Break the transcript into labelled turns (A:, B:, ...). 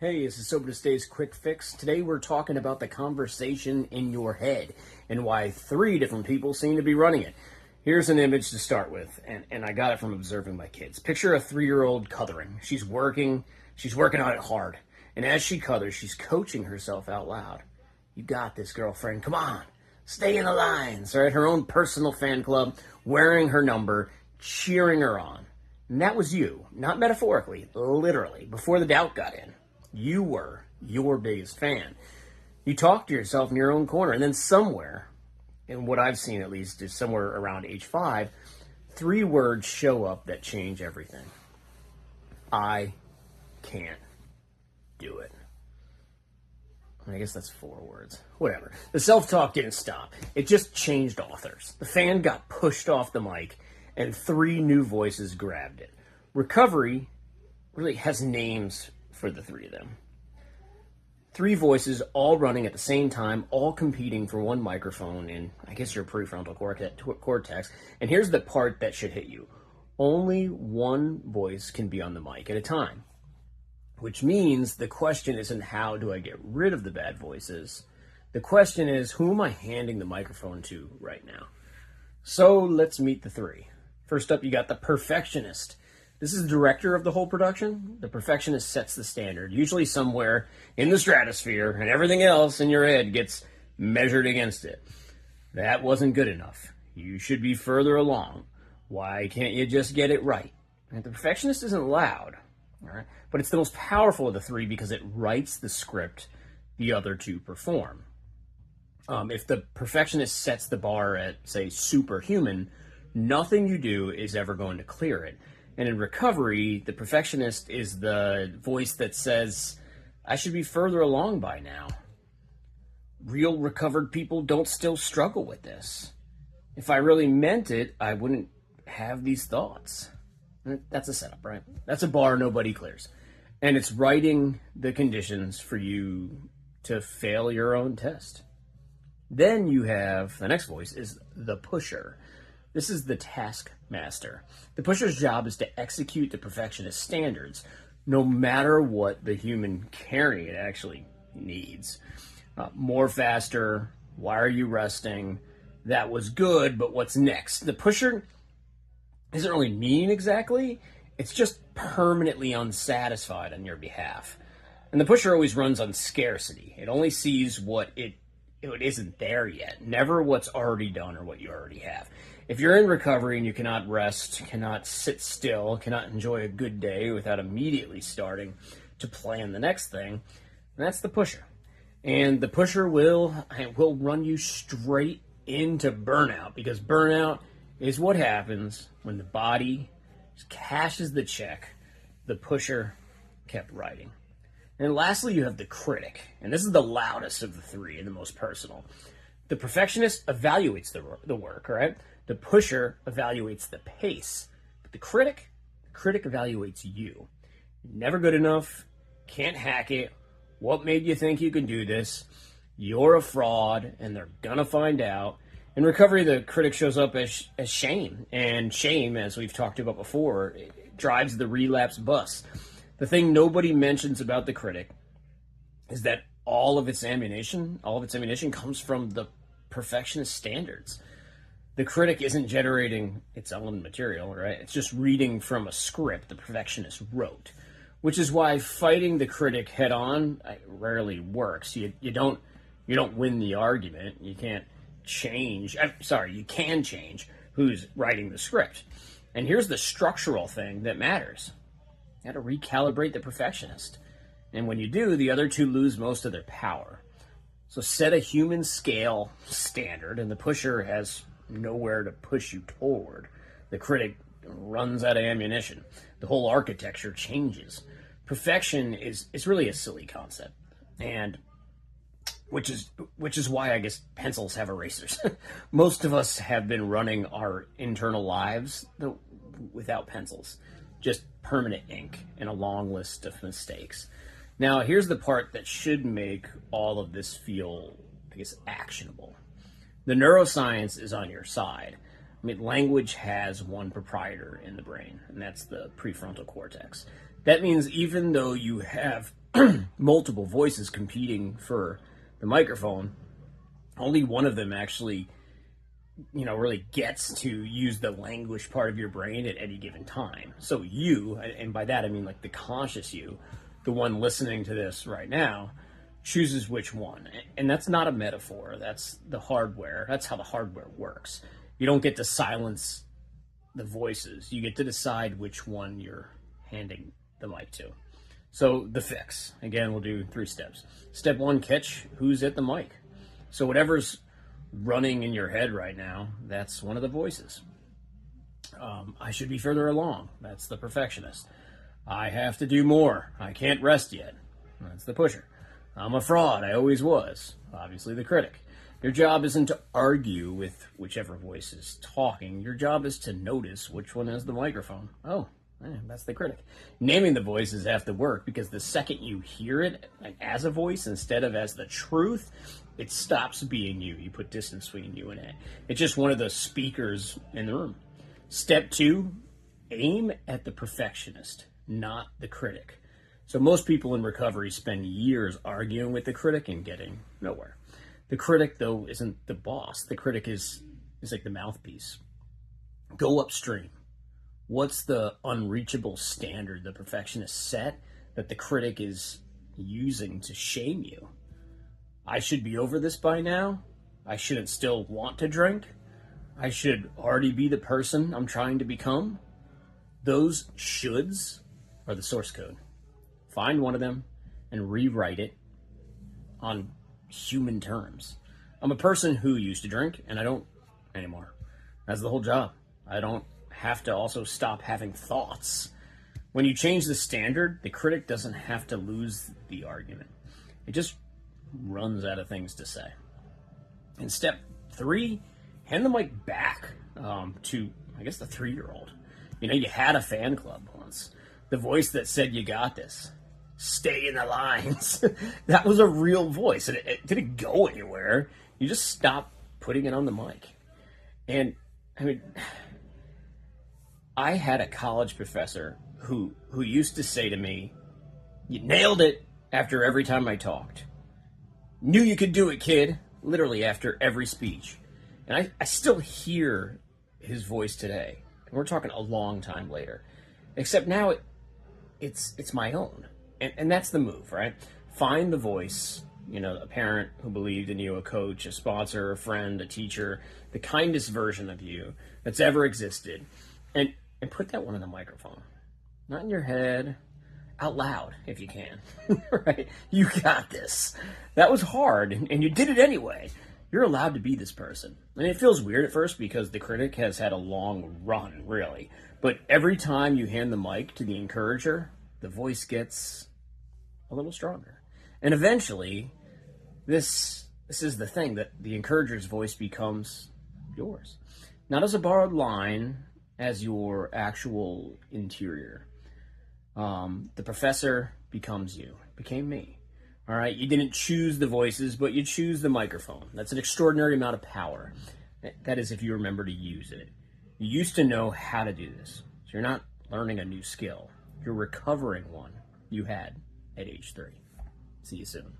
A: Hey, this is Sober to Stay's Quick Fix. Today we're talking about the conversation in your head and why 3 different people seem to be running it. Here's an image to start with, and I got it from observing my kids. Picture a 3-year-old cothering. She's working on it hard. And as she cothers, she's coaching herself out loud. You got this, girlfriend. Come on. Stay in the lines. Right? Her own personal fan club, wearing her number, cheering her on. And that was you. Not metaphorically, literally, before the doubt got in. You were your biggest fan. You talked to yourself in your own corner, and then somewhere, and what I've seen at least is somewhere around age 5, 3 words show up that change everything. I can't do it. I guess that's 4 words. Whatever. The self-talk didn't stop. It just changed authors. The fan got pushed off the mic, and 3 new voices grabbed it. Recovery really has names for the 3 of them. 3 voices all running at the same time, all competing for one microphone in, I guess, your prefrontal cortex. And here's the part that should hit you. Only one voice can be on the mic at a time. Which means the question isn't how do I get rid of the bad voices? The question is, who am I handing the microphone to right now? So let's meet the 3. First up, you got the perfectionist. This is the director of the whole production. The perfectionist sets the standard, usually somewhere in the stratosphere, and everything else in your head gets measured against it. That wasn't good enough. You should be further along. Why can't you just get it right? And the perfectionist isn't loud, all right? But it's the most powerful of the 3 because it writes the script the other 2 perform. If the perfectionist sets the bar at, say, superhuman, nothing you do is ever going to clear it. And in recovery, the perfectionist is the voice that says, I should be further along by now. Real recovered people don't still struggle with this. If I really meant it, I wouldn't have these thoughts. That's a setup, right? That's a bar nobody clears. And it's writing the conditions for you to fail your own test. Then you have, the next voice is the pusher. This is the taskmaster. The pusher's job is to execute the perfectionist standards, no matter what the human carrying it actually needs. More faster, why are you resting? That was good, but what's next? The pusher isn't really mean exactly. It's just permanently unsatisfied on your behalf. And the pusher always runs on scarcity. It only sees what it isn't there yet, never what's already done or what you already have. If you're in recovery and you cannot rest, cannot sit still, cannot enjoy a good day without immediately starting to plan the next thing, that's the pusher. And the pusher will run you straight into burnout, because burnout is what happens when the body cashes the check the pusher kept writing. And lastly, you have the critic. And this is the loudest of the 3 and the most personal. The perfectionist evaluates the work, right? The pusher evaluates the pace. But the critic evaluates you. Never good enough, can't hack it, what made you think you could do this? You're a fraud, and they're gonna find out. In recovery, the critic shows up as shame. And shame, as we've talked about before, it drives the relapse bus. The thing nobody mentions about the critic is that all of its ammunition comes from the perfectionist standards. The critic isn't generating its own material, right? It's just reading from a script the perfectionist wrote, which is why fighting the critic head on rarely works. You don't win the argument. You can't change. You can change who's writing the script. And here's the structural thing that matters. You got to recalibrate the perfectionist. And when you do, the other 2 lose most of their power. So set a human scale standard, and the pusher has nowhere to push you toward. The critic runs out of ammunition. The whole architecture changes. Perfection is really a silly concept. And which is why I guess pencils have erasers. Most of us have been running our internal lives without pencils. Just permanent ink and a long list of mistakes. Now, here's the part that should make all of this feel, I guess, actionable. The neuroscience is on your side. I mean, language has one proprietor in the brain, and that's the prefrontal cortex. That means even though you have multiple voices competing for the microphone, only one of them actually, really gets to use the language part of your brain at any given time. So you, and by that I mean like the conscious you, the one listening to this right now, chooses which one. And that's not a metaphor. That's the hardware. That's how the hardware works. You don't get to silence the voices. You get to decide which one you're handing the mic to. So the fix. Again, we'll do 3 steps. Step 1, catch who's at the mic. So whatever's running in your head right now, that's one of the voices. I should be further along. That's the perfectionist. I have to do more. I can't rest yet. That's the pusher. I'm a fraud. I always was. Obviously the critic. Your job isn't to argue with whichever voice is talking. Your job is to notice which one has the microphone. Oh, that's the critic. Naming the voice is half the work, because the second you hear it as a voice instead of as the truth, it stops being you. You put distance between you and it. It's just one of the speakers in the room. Step 2, aim at the perfectionist, not the critic. So most people in recovery spend years arguing with the critic and getting nowhere. The critic, though, isn't the boss. The critic is like the mouthpiece. Go upstream. What's the unreachable standard the perfectionist set that the critic is using to shame you? I should be over this by now. I shouldn't still want to drink. I should already be the person I'm trying to become. Those shoulds are the source code. Find one of them and rewrite it on human terms. I'm a person who used to drink, and I don't anymore. That's the whole job. I don't have to also stop having thoughts. When you change the standard, the critic doesn't have to lose the argument. It just runs out of things to say. And step 3, hand the mic back to, I guess, the 3-year-old. You had a fan club once. The voice that said, "You got this. Stay in the lines." That was a real voice, and it didn't go anywhere. You just stopped putting it on the mic. And I mean, I had a college professor who used to say to me, "You nailed it," after every time I talked. "Knew you could do it, kid," literally after every speech. And I still hear his voice today. And we're talking a long time later. Except now it's my own. And that's the move, right? Find the voice, a parent who believed in you, a coach, a sponsor, a friend, a teacher, the kindest version of you that's ever existed. And put that one in the microphone. Not in your head, out loud, if you can, right? You got this. That was hard, and you did it anyway. You're allowed to be this person. And it feels weird at first because the critic has had a long run, really. But every time you hand the mic to the encourager, the voice gets a little stronger. And eventually, this is the thing, that the encourager's voice becomes yours. Not as a borrowed line, as your actual interior. The professor becomes you, became me. All right, you didn't choose the voices, but you choose the microphone. That's an extraordinary amount of power. That is, if you remember to use it. You used to know how to do this. So you're not learning a new skill. You're recovering one you had at age 3. See you soon.